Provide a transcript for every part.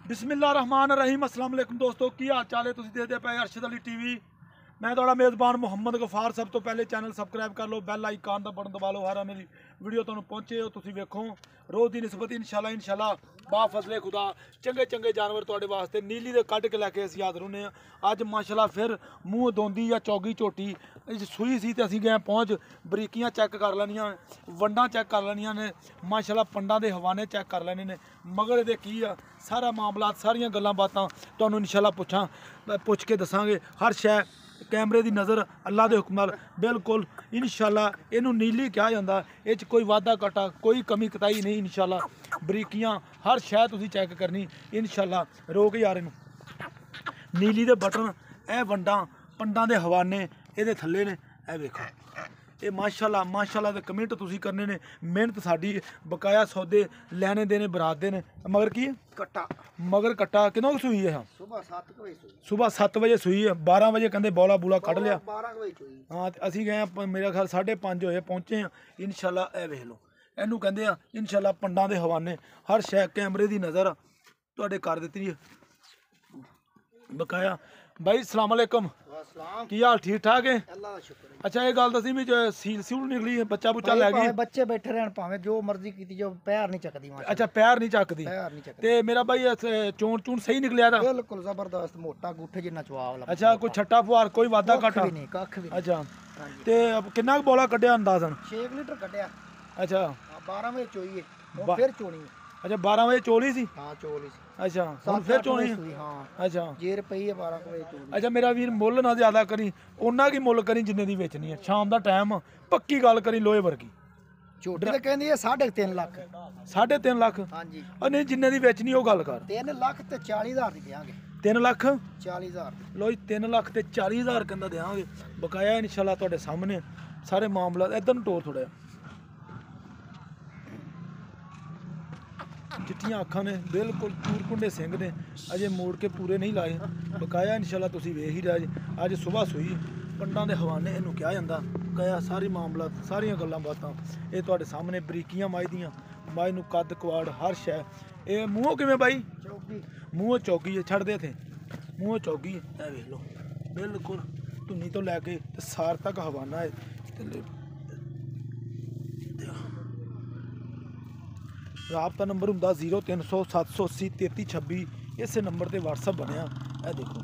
बिस्मिल्लाहिर्रहमानिर्रहीम अस्सलाम वालेकुम दोस्तों की हाल चाल है। तुसीं देखदे पे अरशद अली टीवी। मैं तुहाडा मेज़बान मुहम्मद गफार। सब तो पहले चैनल सबसक्राइब कर लो, बैल आइकन का बटन दबा लो, हर मेरी वीडियो तुहानूं पहुंचे हो तुसीं वेखो। रोज़ की निस्बत इंशाल्लाह बा फजले खुदा चंगे चंगे जानवर तुहाडे वास्ते नीली दे कढ के लैके असीं हाज़र होने। अज माशाल्लाह फिर मूँह दोंदी या चौगी झोटी सूई सी ते असीं गए पहुँच बरीकियां चैक कर लैनियां, वंडां चैक कर लैनियां ने, माशाल्लाह पंडां दे हवाने चैक कर लैने ने, मगर इहदे की आ सारा मामला सारियां गल्लां बातां तुहानूं इंशाल्लाह पुछ के दसांगे। हर शै कैमरे की नज़र अल्लाह के हुक्म नाल बिल्कुल इंशाल्लाह इनू नीली कहा जाता। इस कोई वाधा घाटा कोई कमी कताई नहीं। इंशाल्लाह बरीकियां हर शै तुसीं चैक करनी इंशाल्लाह। रोक यार इनू नीली दे बटन ए वंडां पंडां दे हवाने ये थल्ले ने ए वेखो। ये माशाल्लाह दे कमेंट तुसीं करने ने। मेहनत साडी बकाया सौदे लैने देने बरात दे ने। मगर की कट्टा मगर कट्टा किनों सुई है? सुबह 7 सुबह 7 बजे सुई। बजे सुई है। 12 बजे कहते बौला बूला कढ़ लिया। 12 बजे सुई। हाँ असी गए मेरा ख्याल 5:30 होए पहुँचे हैं इंशाल्लाह। ए वेख लो इनू कहते हैं इंशाल्लाह पंडां दे हवाने हर शै कैमरे की नज़र तुहाडे कर दित्ती है बकाया। भाई अस्सलाम वालेकुम की हाल ठीक ठाक है? अल्लाह दा शुक्र है। अच्छा ये गल दसी भी जो सील सूल निकली है बच्चा बुच्चा लै गई? बच्चे बैठे रहन भावें जो मर्जी कीती जो पैर नहीं चकदी। अच्छा पैर नहीं चकदी। पैर नहीं चकदी ते मेरा भाई चोन चून सही निकलिया था? बिल्कुल जबरदस्त मोटा गुठे जिन्ना चवाव लगा। अच्छा कोई छट्टा फुहार कोई वादा घाटा नहीं कख भी। अच्छा ते किन्ना बोला कड्ढिया अंदाजन? 6 लीटर कड्ढिया। अच्छा 12 बजे चोई है फिर चोनी है। अच्छा 12 बजे चोली सी? हाँ चोली सी। अच्छा हुण फिर चोनी है? हाँ अच्छा जेर पई है 12 बजे चोनी। अच्छा मेरा वीर मुੱਲ ना ज़्यादा करी उन्ना की मुੱਲ करी जिन्ने दी बेचनी है। शाम का टाइम पक्की गल करी लोहे वर्गी। छोटी तो कहंदी है 3.5 लाख। 3.5 लाख? हाँ जी। नहीं जिन्ने दी बेचनी वो गल कर। 3 लाख ते 40,000 दी देंगे। 3 लाख 40,000 लो जी 3 लाख ते 40,000 कहता देंगे बकाया इंशाल्लाह तुहाडे सामने सारे मामला। इधर टोर थोड़ा चिट्टियां अखां ने बिल्कुल चूरकुंडे सिंह ने अजे मोड़ के पूरे नहीं लाए बकाया इंशाल्लाह तुसीं वेख ही रहे जे। अज सुबह सूई पंडां दे हवाने इनू कहा जाता बकाया सारी मामला सारियां गल्लां बातां ये तुहाडे सामने बरीकियां माई दियां। माई नू कद कवाड़ हर शै। ये मूँहों किवें बाई? चौकी मूँहों चौगी है छड़दे थे मूँहों चौगी है। ए वेख लो बिल्कुल धुनी तो लैके सार तक हवाना है। राबता नंबर होंदा 0300 780 3326। इस नंबर ते व्हाट्सअप बनया। ए देखो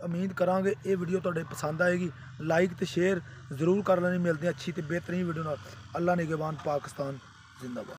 उम्मीद करांगे ये वीडियो तुहाडे पसंद आएगी। लाइक तो शेयर जरूर कर लेनी। मिलते हैं अच्छी तो बेहतरीन वीडियो नाल। अल्लाह निगहबान पाकिस्तान जिंदाबाद।